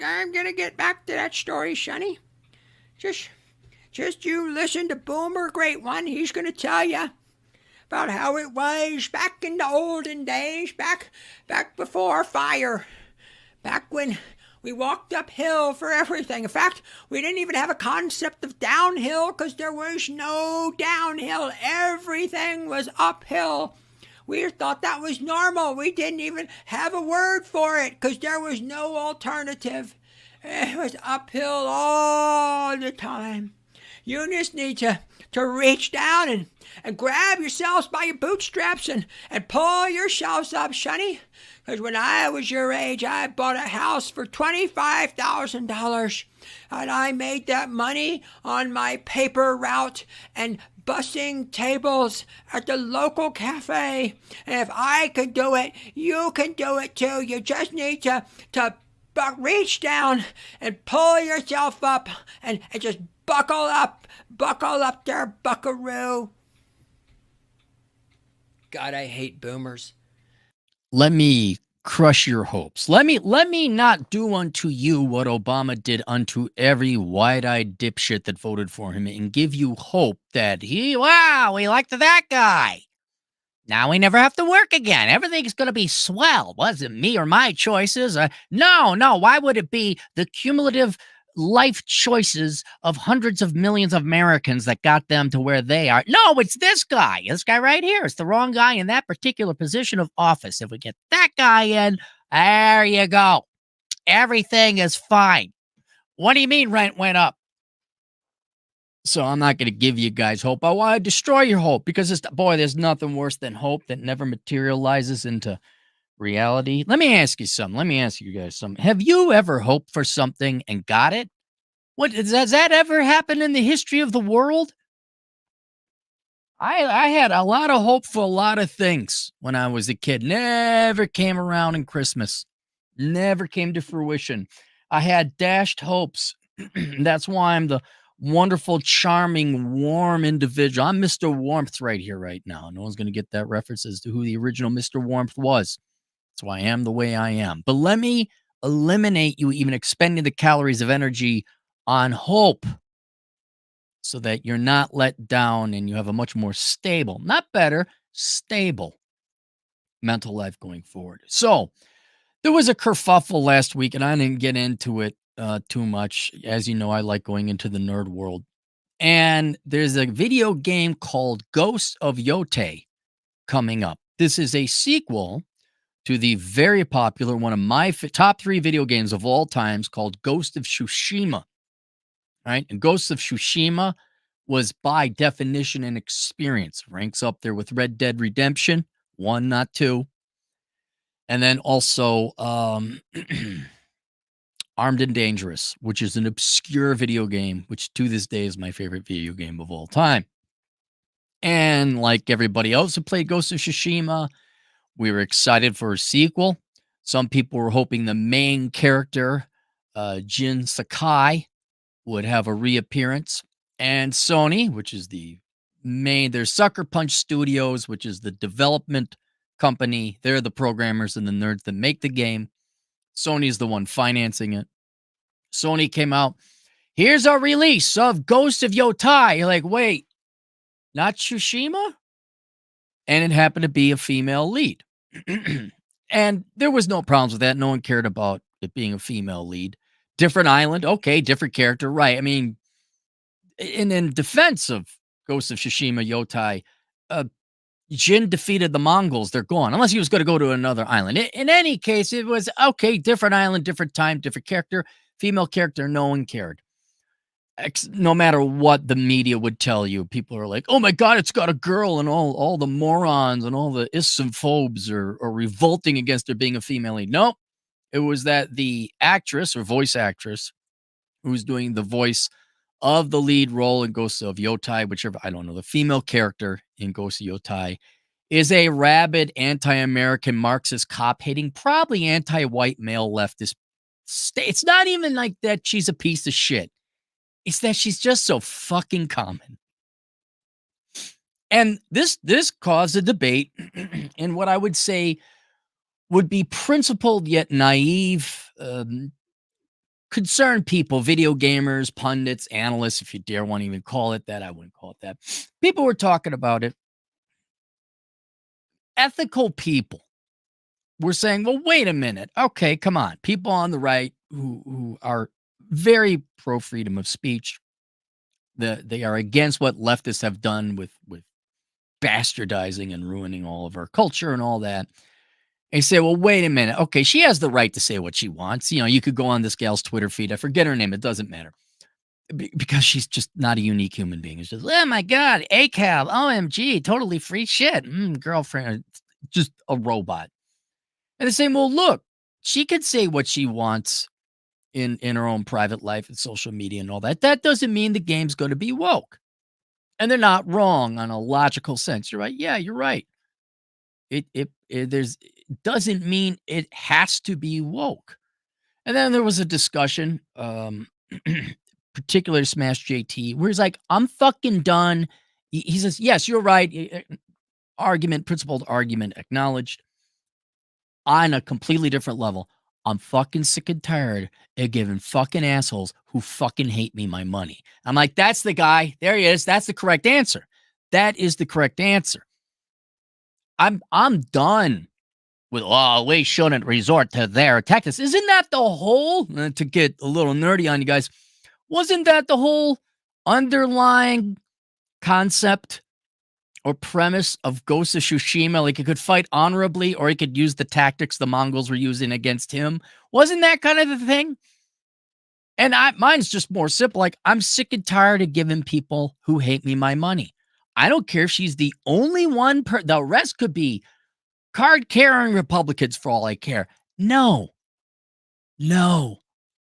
I'm gonna get back to that story, Sonny. Just, just you listen to Boomer, great one. He's gonna tell you about how it was back in the olden days, back before fire, back when we walked uphill for everything. In fact, we didn't even have a concept of downhill because there was no downhill. Everything was uphill. We thought that was normal. We didn't even have a word for it because there was no alternative. It was uphill all the time. You just need to reach down and grab yourselves by your bootstraps and pull yourselves up, Sonny. Because when I was your age, I bought a house for $25,000. And I made that money on my paper route and bussing tables at the local cafe. And if I can do it, you can do it too. You just need to reach down and pull yourself up and just buckle up there, buckaroo. God, I hate boomers. Let me crush your hopes. Let me not do unto you what Obama did unto every wide-eyed dipshit that voted for him and give you hope that we liked that guy. Now we never have to work again. Everything's going to be swell. Wasn't me or my choices. No. Why would it be the cumulative life choices of hundreds of millions of Americans that got them to where they are? No, it's this guy right here. It's the wrong guy in that particular position of office. If we get that guy in, there you go. Everything is fine. What do you mean rent went up? So I'm not going to give you guys hope. I want to destroy your hope because there's nothing worse than hope that never materializes into reality. Let me ask you something. Let me ask you guys something. Have you ever hoped for something and got it? Has that ever happened in the history of the world? I had a lot of hope for a lot of things when I was a kid. Never came around in Christmas. Never came to fruition. I had dashed hopes. That's why I'm the wonderful, charming, warm individual. I'm Mr. Warmth right here, right now. No one's going to get that reference as to who the original Mr. Warmth was. That's why I am the way I am. But let me eliminate you even expending the calories of energy on hope so that you're not let down and you have a much more stable, not better, stable mental life going forward. So there was a kerfuffle last week, and I didn't get into it too much. As you know, I like going into the nerd world. And there's a video game called Ghosts of Yotei coming up. This is a sequel to the very popular, one of my top 3 video games of all times called Ghost of Tsushima. Right? And Ghost of Tsushima was by definition an experience. Ranks up there with Red Dead Redemption, 1, not 2. And then also Armed and Dangerous, which is an obscure video game, which to this day is my favorite video game of all time. And like everybody else who played Ghost of Tsushima, we were excited for a sequel. Some people were hoping the main character, Jin Sakai, would have a reappearance. And Sony, which is there's Sucker Punch Studios, which is the development company. They're the programmers and the nerds that make the game. Sony's the one financing it. Sony came out, here's our release of Ghost of Yotei. You're like, wait, not Tsushima? And it happened to be a female lead. And there was no problems with that. No one cared about it being a female lead. Different island. Okay, different character. Right. I mean, in defense of Ghost of Tsushima Yotei, Jin defeated the Mongols. They're gone. Unless he was going to go to another island. In any case, it was, okay, different island, different time, different character. Female character, no one cared. No matter what the media would tell you, people are like, oh my God, it's got a girl, and all the morons and all the ismphobes are revolting against there being a female lead. Nope. It was that the actress or voice actress who's doing the voice of the lead role in Ghost of Yotei, whichever, I don't know, the female character in Ghost of Yotei is a rabid anti-American Marxist cop-hating, probably anti-white male leftist. It's not even like that she's a piece of shit. It's that she's just so fucking common. And this caused a debate in what I would say would be principled yet naive concerned people, video gamers, pundits, analysts, if you dare want to even call it that. I wouldn't call it that. People were talking about it. Ethical people were saying, well, wait a minute. Okay, come on. People on the right who are very pro freedom of speech, they are against what leftists have done with bastardizing and ruining all of our culture and all that. They say, well, wait a minute. Okay, she has the right to say what she wants. You know, you could go on this gal's Twitter feed. I forget her name. It doesn't matter. Because she's just not a unique human being. It's just, oh my God, ACAB, OMG, totally free shit. Girlfriend, just a robot. And they're saying, well, look, she could say what she wants in her own private life and social media and all that. That doesn't mean the game's going to be woke. And they're not wrong on a logical sense. You're right. Yeah, you're right. It doesn't mean it has to be woke. And then there was a discussion, particularly Smash JT, where he's like, I'm fucking done. He says, yes, you're right. Principled argument acknowledged. On a completely different level, I'm fucking sick and tired of giving fucking assholes who fucking hate me my money. I'm like, that's the guy. There he is. That's the correct answer. That is the correct answer. I'm done with, oh, we shouldn't resort to their tactics. Isn't that the whole, to get a little nerdy on you guys, wasn't that the whole underlying concept or premise of Ghost of Tsushima? Like, he could fight honorably, or he could use the tactics the Mongols were using against him. Wasn't that kind of the thing? And mine's just more simple. Like, I'm sick and tired of giving people who hate me my money. I don't care if she's the only one. The rest could be card-carrying Republicans for all I care. No.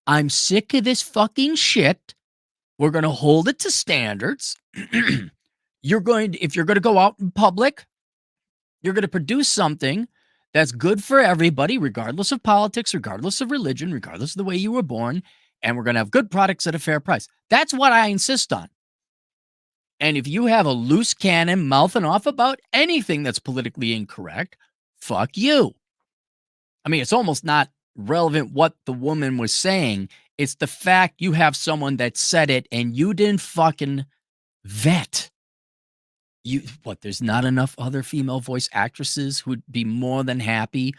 I'm sick of this fucking shit. We're going to hold it to standards. If you're going to go out in public, you're going to produce something that's good for everybody, regardless of politics, regardless of religion, regardless of the way you were born, and we're going to have good products at a fair price. That's what I insist on. And if you have a loose cannon mouthing off about anything that's politically incorrect, fuck you. I mean, it's almost not relevant what the woman was saying. It's the fact you have someone that said it and you didn't fucking vet. There's not enough other female voice actresses who'd be more than happy,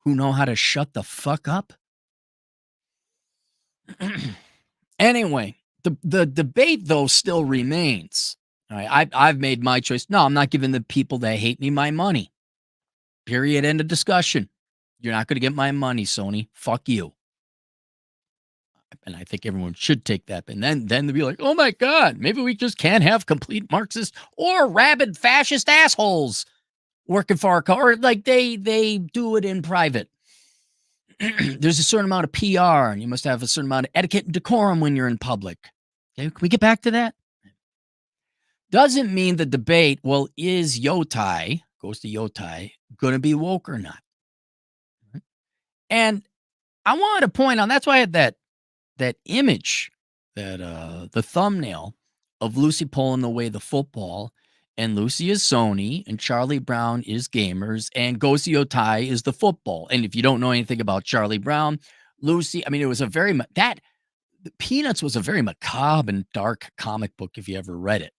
who know how to shut the fuck up? Anyway, the debate, though, still remains. All right, I've made my choice. No, I'm not giving the people that hate me my money. Period. End of discussion. You're not going to get my money, Sony. Fuck you. And I think everyone should take that. And then they'll be like, oh my God, maybe we just can't have complete Marxist or rabid fascist assholes working for our car. Or like they do it in private. There's a certain amount of PR, and you must have a certain amount of etiquette and decorum when you're in public. Okay, can we get back to that? Doesn't mean the debate, well, is Yotei, Ghost of Yotei, going to be woke or not? And I wanted to point out, that's why I had that image, that the thumbnail of Lucy pulling away the football, and Lucy is Sony, and Charlie Brown is gamers, and Ghost of Yotei is the football. And if you don't know anything about Charlie Brown, Lucy, I mean, it was Peanuts was a very macabre and dark comic book if you ever read it.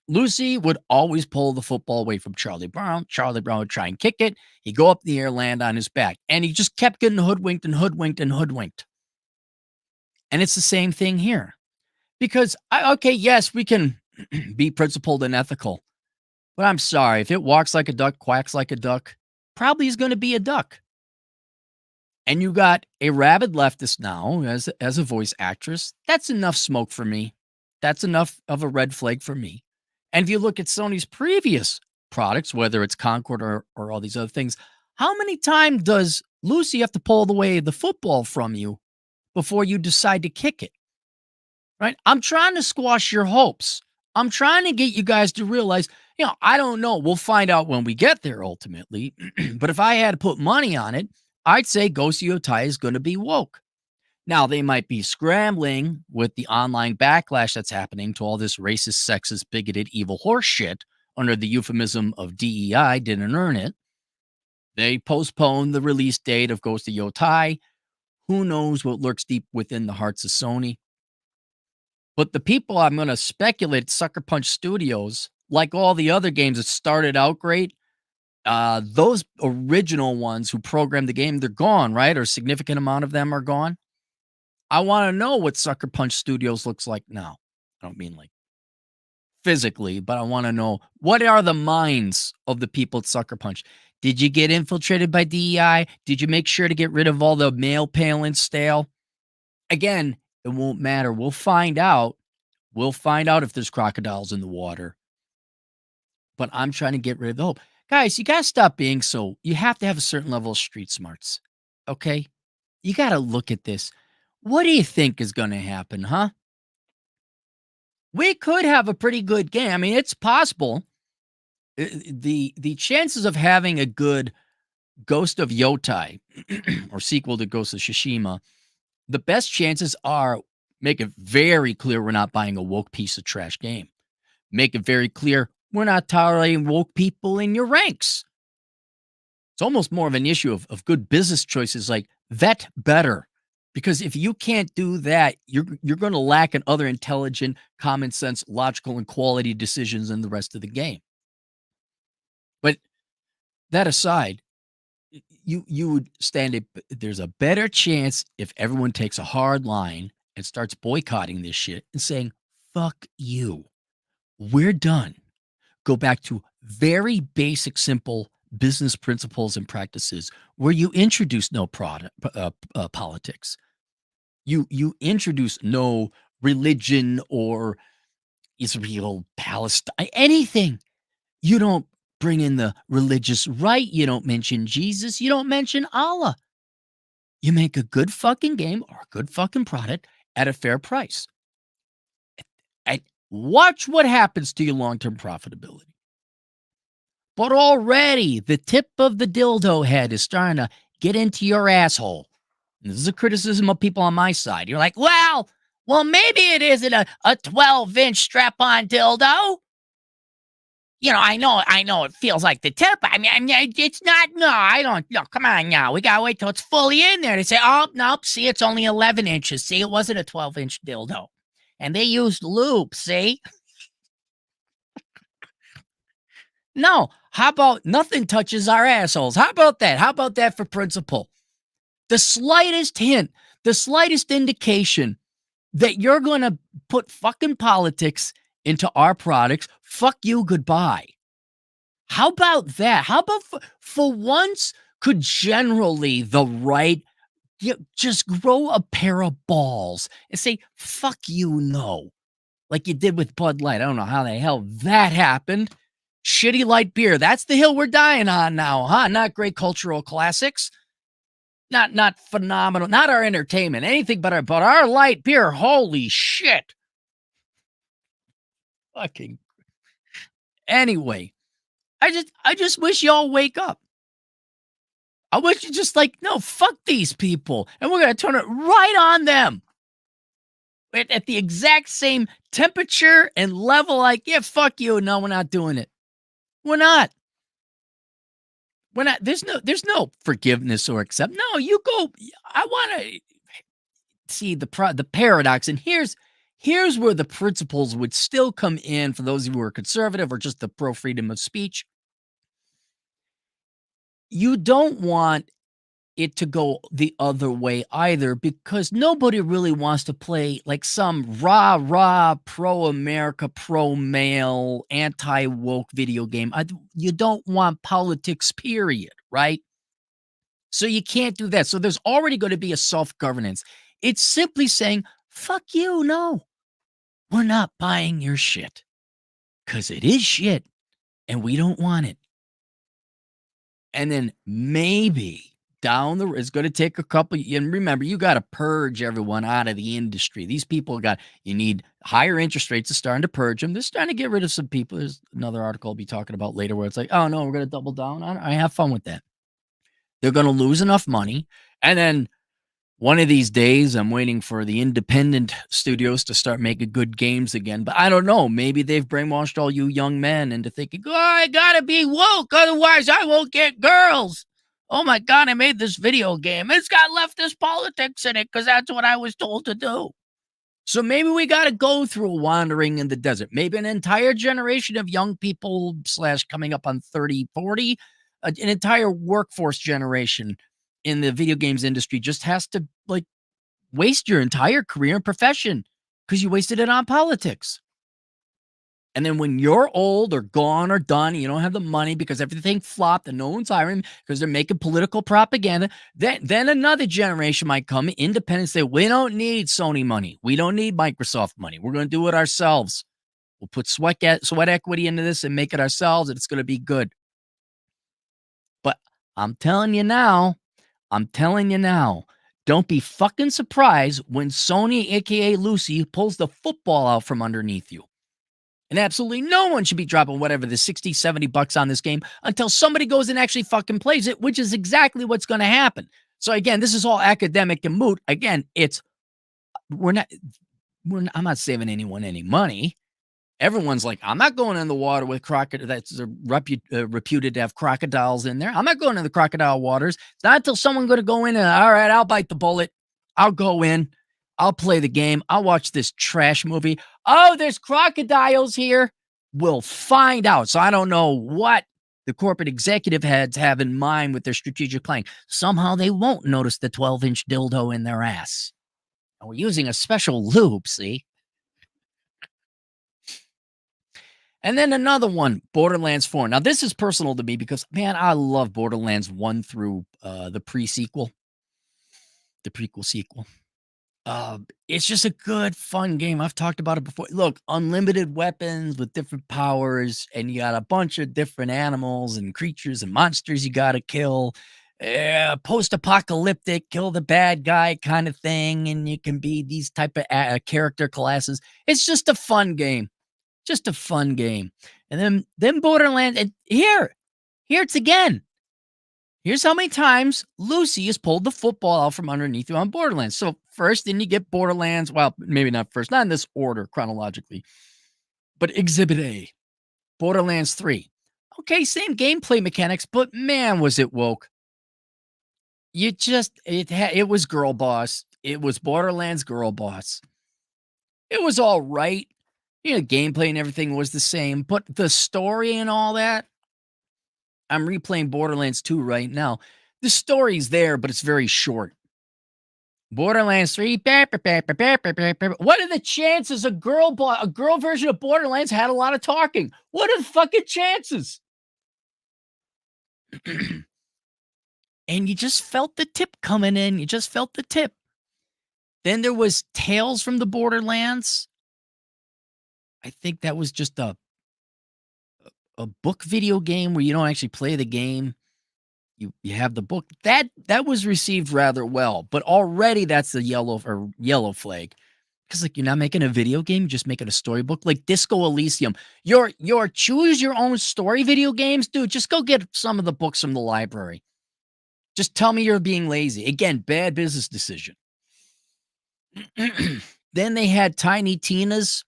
Lucy would always pull the football away from Charlie Brown. Charlie Brown would try and kick it. He'd go up in the air, land on his back. And he just kept getting hoodwinked and hoodwinked and hoodwinked. And it's the same thing here. Because, yes, we can be principled and ethical. But I'm sorry, if it walks like a duck, quacks like a duck, probably is going to be a duck. And you got a rabid leftist now as a voice actress. That's enough smoke for me. That's enough of a red flag for me. And if you look at Sony's previous products, whether it's Concord or all these other things, how many times does Lucy have to pull away the football from you before you decide to kick it? Right? I'm trying to squash your hopes. I'm trying to get you guys to realize, I don't know. We'll find out when we get there ultimately. But if I had to put money on it, I'd say Ghost of Yotei is going to be woke. Now, they might be scrambling with the online backlash that's happening to all this racist, sexist, bigoted, evil horse shit under the euphemism of DEI, didn't earn it. They postponed the release date of Ghost of Yotei. Who knows what lurks deep within the hearts of Sony? But the people I'm going to speculate, Sucker Punch Studios, like all the other games that started out great, those original ones who programmed the game, they're gone, right? Or a significant amount of them are gone. I want to know what Sucker Punch Studios looks like now. I don't mean like physically, but I want to know what are the minds of the people at Sucker Punch. Did you get infiltrated by DEI? Did you make sure to get rid of all the mail pale and stale? Again, it won't matter. We'll find out. We'll find out if there's crocodiles in the water. But I'm trying to get rid of the hope. Guys, you got to stop being so. You have to have a certain level of street smarts. Okay? You got to look at this. What do you think is going to happen, huh? We could have a pretty good game. I mean, it's possible. The chances of having a good Ghost of Yotei or sequel to Ghost of Tsushima, the best chances are make it very clear we're not buying a woke piece of trash game. Make it very clear we're not tolerating woke people in your ranks. It's almost more of an issue of good business choices, like vet better. Because if you can't do that, you're going to lack in other intelligent, common sense, logical, and quality decisions in the rest of the game. But that aside, you would stand there's a better chance if everyone takes a hard line and starts boycotting this shit and saying, fuck you. We're done. Go back to very basic, simple business principles and practices where you introduce no politics. You introduce no religion or Israel, Palestine, anything. You don't bring in the religious right. You don't mention Jesus. You don't mention Allah. You make a good fucking game or a good fucking product at a fair price. And watch what happens to your long-term profitability. But already the tip of the dildo head is starting to get into your asshole. And this is a criticism of people on my side. You're like, well, maybe it isn't a 12-inch strap-on dildo. You know, I know it feels like the tip. I mean, it's not, no, I don't, no, come on now. We gotta wait till it's fully in there to say, oh, nope, see, it's only 11 inches. See, it wasn't a 12-inch dildo. And they used lube, see? No, how about nothing touches our assholes? How about that? How about that for principle? The slightest hint, the slightest indication that you're going to put fucking politics into our products, fuck you, goodbye. How about that? How about for once, could generally the right just grow a pair of balls and say, fuck you, no. Like you did with Bud Light. I don't know how the hell that happened. Shitty light beer. That's the hill we're dying on now, huh? Not great cultural classics. Not phenomenal. Not our entertainment. Anything but our light beer. Holy shit. Fucking. Anyway, I just wish y'all wake up. I wish you just like, no, fuck these people. And we're going to turn it right on them. At the exact same temperature and level, like, yeah, fuck you. No, we're not doing it. We're not. We're not. There's no forgiveness or accept. No, you go. I want to see the paradox. And here's where the principles would still come in for those of you who are conservative or just the pro freedom of speech. You don't want it to go the other way either, because nobody really wants to play like some rah pro-America, pro-male, anti-woke video game. You don't want politics, period, right? So you can't do that. So there's already going to be a self-governance. It's simply saying, fuck you, no. We're not buying your shit. Because it is shit, and we don't want it. And then maybe down the road, it's going to take a couple. And remember, you got to purge everyone out of the industry. These people you need higher interest rates. Are starting to purge them. They're starting to get rid of some people. There's another article I'll be talking about later where it's like, oh no, we're going to double down on it. I have fun with that. They're going to lose enough money. And then one of these days, I'm waiting for the independent studios to start making good games again. But I don't know. Maybe they've brainwashed all you young men into thinking, oh, I got to be woke. Otherwise, I won't get girls. oh my God, I made this video game. It's got leftist politics in it because that's what I was told to do. So maybe we got to go through wandering in the desert. Maybe an entire generation of young people / coming up on 30, 40, an entire workforce generation in the video games industry just has to like waste your entire career and profession because you wasted it on politics. And then when you're old or gone or done, and you don't have the money because everything flopped and no one's hiring because they're making political propaganda, then another generation might come, independent, say, we don't need Sony money. We don't need Microsoft money. We're going to do it ourselves. We'll put sweat equity into this and make it ourselves, and it's going to be good. But I'm telling you now, don't be fucking surprised when Sony, aka Lucy, pulls the football out from underneath you. And absolutely no one should be dropping whatever the 60, 70 bucks on this game until somebody goes and actually fucking plays it, which is exactly what's going to happen. So again, this is all academic and moot. Again, I'm not saving anyone any money. Everyone's like, I'm not going in the water with crocodile. That's reputed to have crocodiles in there. I'm not going in the crocodile waters. It's not until someone's going to go in and, all right, I'll bite the bullet. I'll go in. I'll play the game. I'll watch this trash movie. Oh, there's crocodiles here. We'll find out. So I don't know what the corporate executive heads have in mind with their strategic planning. Somehow they won't notice the 12-inch dildo in their ass. And we're using a special lube, see? And then another one, Borderlands 4. Now, this is personal to me because, man, I love Borderlands 1 through the prequel sequel. It's just a good, fun game. I've talked about it before. Look, unlimited weapons with different powers, and you got a bunch of different animals and creatures and monsters you got to kill. Post-apocalyptic, kill the bad guy kind of thing, and you can be these type of character classes. It's just a fun game. Just a fun game. And then Borderlands, and here it's again. Here's how many times Lucy has pulled the football out from underneath you on Borderlands. So first, then you get Borderlands. Well, maybe not first, not in this order chronologically, but Exhibit A, Borderlands 3. Okay, same gameplay mechanics, but man, was it woke. It was girl boss. It was Borderlands girl boss. It was all right. Gameplay and everything was the same, but the story and all that, I'm replaying Borderlands 2 right now. The story's there, but it's very short. Borderlands 3, what are the chances a girl version of Borderlands had a lot of talking? What are the fucking chances? And you just felt the tip coming in. You just felt the tip. Then there was Tales from the Borderlands. I think that was just a book video game where you don't actually play the game. You have the book. That was received rather well, but already that's the yellow flag. Because you're not making a video game, you're just making a storybook. Like Disco Elysium. Your choose your own story video games, dude. Just go get some of the books from the library. Just tell me you're being lazy. Again, bad business decision. Then they had Tiny Tina's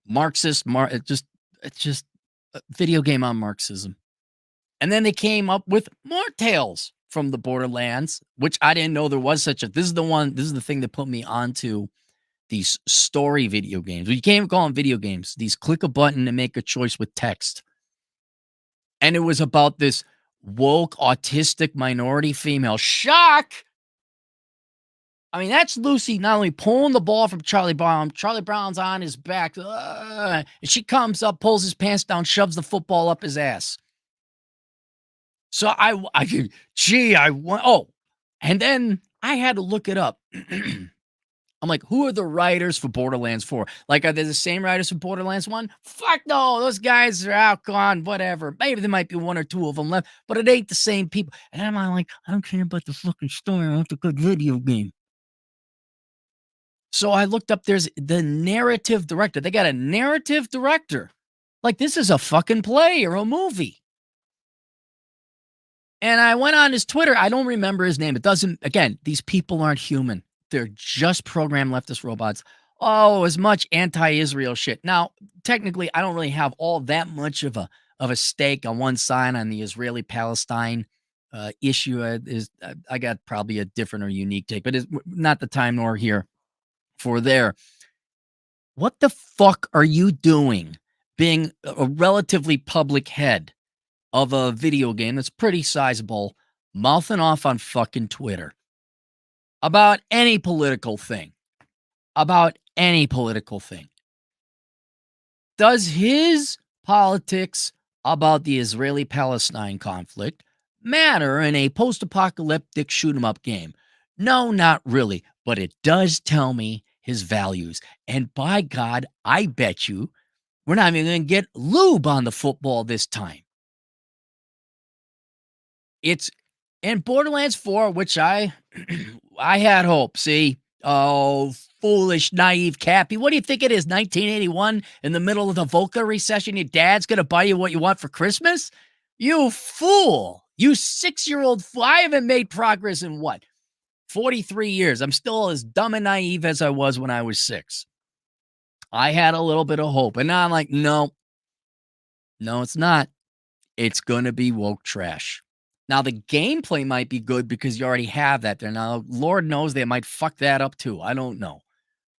Marxist, it's just a video game on Marxism. And then they came up with more Tales from the Borderlands, which I didn't know there was such a. This is the thing that put me onto these story video games. You can't even call them video games. These click a button and make a choice with text. And it was about this woke, autistic minority female. Shock! I mean, that's Lucy not only pulling the ball from Charlie Brown. Charlie Brown's on his back. And she comes up, pulls his pants down, shoves the football up his ass. So and then I had to look it up. I'm like, who are the writers for Borderlands 4? Like, are they the same writers for Borderlands 1? Fuck no, those guys are out, gone, whatever. Maybe there might be one or two of them left, but it ain't the same people. And I'm like, I don't care about the fucking story. I want the good video game. So I looked up, there's the narrative director. They got a narrative director. Like, this is a fucking play or a movie. And I went on his Twitter. I don't remember his name. Again, these people aren't human. They're just programmed leftist robots. Oh, as much anti-Israel shit. Now, technically, I don't really have all that much of a stake on one side on the Israeli-Palestine issue is I got probably a different or unique take, but it's not the time nor here for there. What the fuck are you doing being a relatively public head of a video game that's pretty sizable, mouthing off on fucking Twitter about any political thing? About any political thing. Does his politics about the Israeli-Palestine conflict matter in a post-apocalyptic shoot-'em-up game? No, not really, but it does tell me his values. And by God, I bet you we're not even going to get lube on the football this time. It's in Borderlands 4, which I had hope. See, oh, foolish, naive Cappy. What do you think it is, 1981, in the middle of the Volca recession? Your dad's going to buy you what you want for Christmas? You fool. You 6-year-old fool. I haven't made progress in what? 43 years. I'm still as dumb and naive as I was when I was 6. I had a little bit of hope. And now I'm like, no, it's not. It's going to be woke trash. Now, the gameplay might be good because you already have that there. Now, Lord knows they might fuck that up too. I don't know.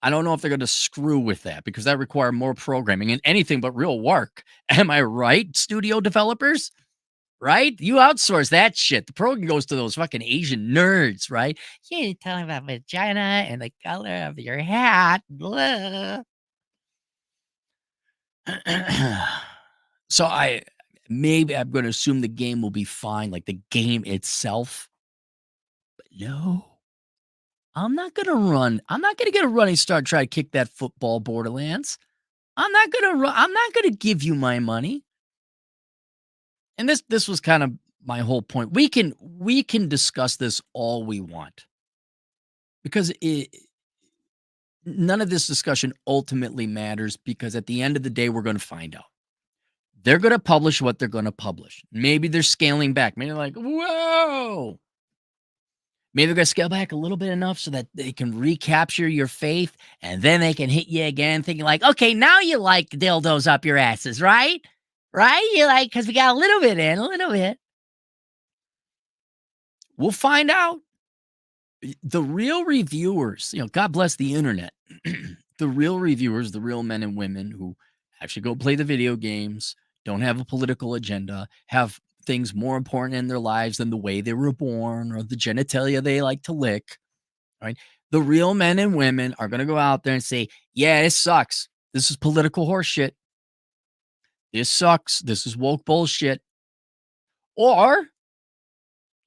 I don't know if they're going to screw with that because that requires more programming and anything but real work. Am I right, studio developers? Right? You outsource that shit. The program goes to those fucking Asian nerds, right? You're talking about vagina and the color of your hat. Blah. So I'm going to assume the game will be fine, like the game itself. But no, I'm not going to run. I'm not going to get a running start, try to kick that football, Borderlands. I'm not going to run. I'm not going to give you my money. And this was kind of my whole point. We can discuss this all we want because none of this discussion ultimately matters because at the end of the day, we're going to find out. They're going to publish what they're going to publish. Maybe they're scaling back. Maybe they're like, whoa. Maybe they're going to scale back a little bit enough so that they can recapture your faith and then they can hit you again thinking like, okay, now you like dildos up your asses, right? Right? You like, because we got a little bit in, a little bit. We'll find out. The real reviewers, God bless the internet. The real reviewers, the real men and women who actually go play the video games, don't have a political agenda, have things more important in their lives than the way they were born or the genitalia they like to lick, right? The real men and women are going to go out there and say, yeah, this sucks. This is political horseshit. This sucks. This is woke bullshit. Or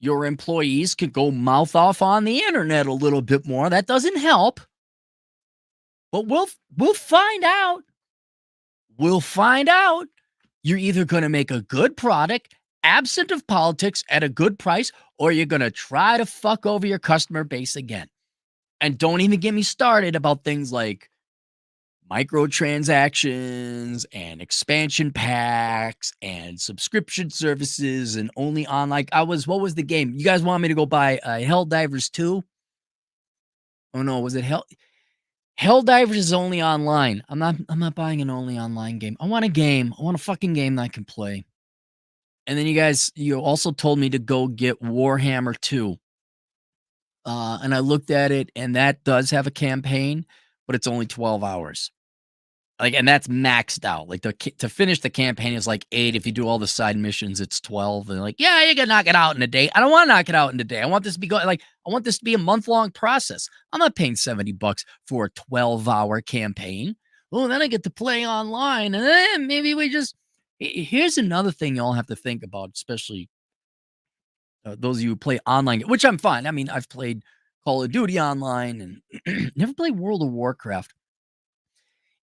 your employees could go mouth off on the internet a little bit more. That doesn't help. But we'll find out. We'll find out. You're either going to make a good product, absent of politics, at a good price, or you're going to try to fuck over your customer base again. And don't even get me started about things like microtransactions and expansion packs and subscription services and only on what was the game? You guys want me to go buy Helldivers 2? Oh no, was it Helldivers is only online. I'm not buying an only online game. I want a game. I want a fucking game that I can play. And then you also told me to go get Warhammer 2. And I looked at it and that does have a campaign, but it's only 12 hours. And that's maxed out. To finish the campaign is 8. If you do all the side missions, it's 12. And yeah, you can knock it out in a day. I don't want to knock it out in a day. I want this to be I want this to be a month-long process. I'm not paying $70 for a 12-hour campaign. Oh, then I get to play online. And then maybe here's another thing y'all have to think about, especially those of you who play online, which I'm fine. I mean, I've played Call of Duty online and never played World of Warcraft.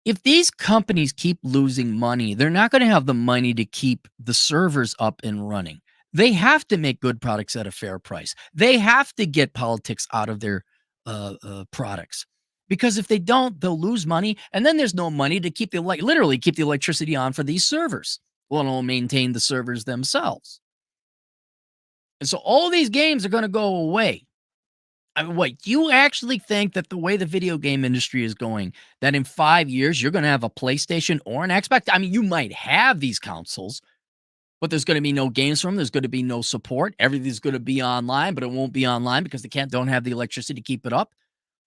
If these companies keep losing money, they're not going to have the money to keep the servers up and running. They have to make good products at a fair price. They have to get politics out of their products. Because if they don't, they'll lose money. And then there's no money to keep literally keep the electricity on for these servers. Let alone maintain the servers themselves. And so all these games are going to go away. Wait, you actually think that the way the video game industry is going, that in 5 years, you're going to have a PlayStation or an Xbox? I mean, you might have these consoles, but there's going to be no games from them. There's going to be no support. Everything's going to be online, but it won't be online because they don't have the electricity to keep it up.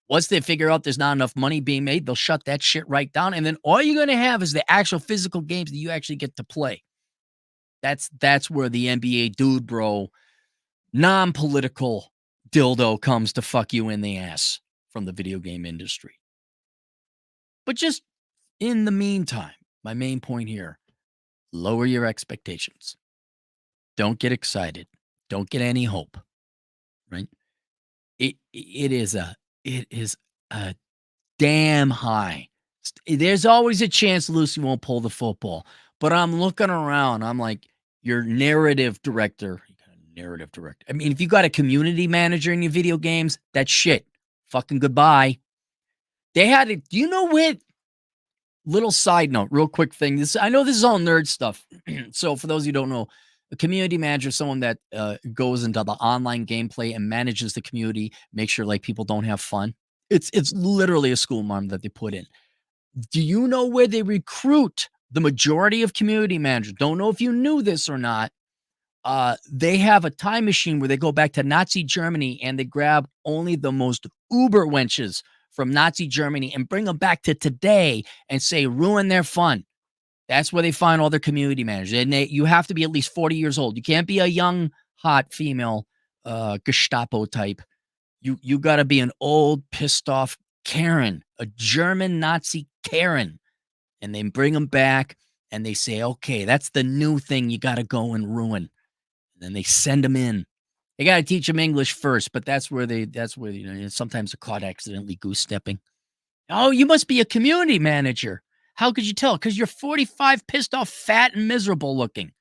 Once they figure out there's not enough money being made, they'll shut that shit right down. And then all you're going to have is the actual physical games that you actually get to play. That's where the NBA dude bro, non-political dildo comes to fuck you in the ass from the video game industry. But just in the meantime, my main point here, lower your expectations. Don't get excited. Don't get any hope. Right? It is a damn high. There's always a chance Lucy won't pull the football. But I'm looking around. I'm like, your narrative director. I mean, if you got a community manager in your video games, that's shit. Fucking goodbye. They had it. Do you know what? Little side note, real quick thing. I know this is all nerd stuff. So for those who don't know, a community manager is someone that goes into the online gameplay and manages the community, make sure like people don't have fun. It's literally a school mom that they put in. Do you know where they recruit the majority of community managers? Don't know if you knew this or not. They have a time machine where they go back to Nazi Germany and they grab only the most uber wenches from Nazi Germany and bring them back to today and say, ruin their fun. That's where they find all their community managers. And you have to be at least 40 years old. You can't be a young, hot female Gestapo type. You got to be an old, pissed off Karen, a German Nazi Karen. And they bring them back and they say, okay, that's the new thing you got to go and ruin. And then they send them in. They got to teach them English first, but that's where sometimes they're caught accidentally goose stepping. Oh, you must be a community manager. How could you tell? Because you're 45, pissed off, fat, and miserable looking.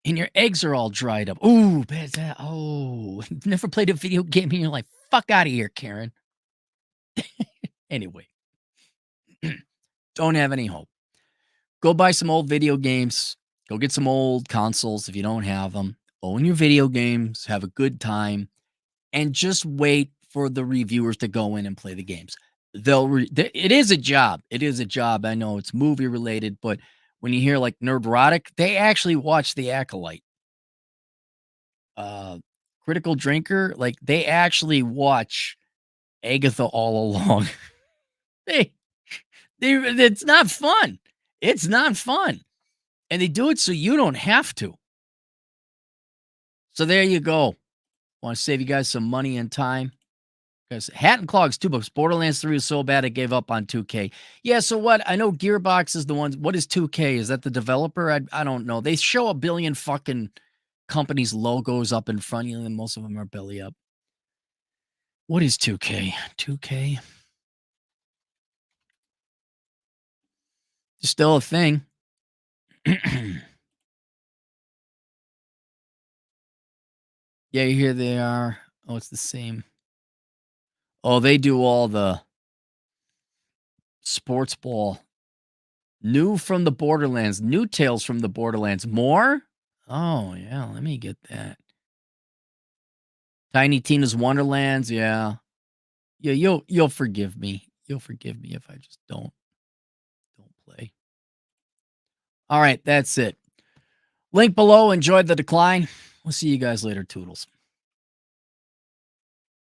And your eggs are all dried up. Ooh, bad that. Oh, never played a video game and you're like, fuck out of here, Karen. Anyway, don't have any hope. Go buy some old video games. Go get some old consoles if you don't have them. Own your video games. Have a good time. And just wait for the reviewers to go in and play the games. It is a job. It is a job. I know it's movie related, but when you hear like Nerdrotic, they actually watch The Acolyte. Critical Drinker, like they actually watch Agatha all along. It's not fun. It's not fun. And they do it so you don't have to. So there you go. Want to save you guys some money and time. Because Hat and Clogs, $2. Borderlands 3 was so bad I gave up on 2K. Yeah, so what? I know Gearbox is the one. What is 2K? Is that the developer? I don't know. They show a billion fucking companies' logos up in front of you, and most of them are belly up. What is 2K? 2K? It's still a thing. Yeah, here they are. Oh, it's the same. Oh, they do all the sports ball. New from the Borderlands. New tales from the Borderlands. More? Oh, yeah. Let me get that. Tiny Tina's Wonderlands. Yeah. Yeah, you'll forgive me. You'll forgive me if I just don't play. All right, that's it. Link below. Enjoyed the decline. We'll see you guys later, Toodles.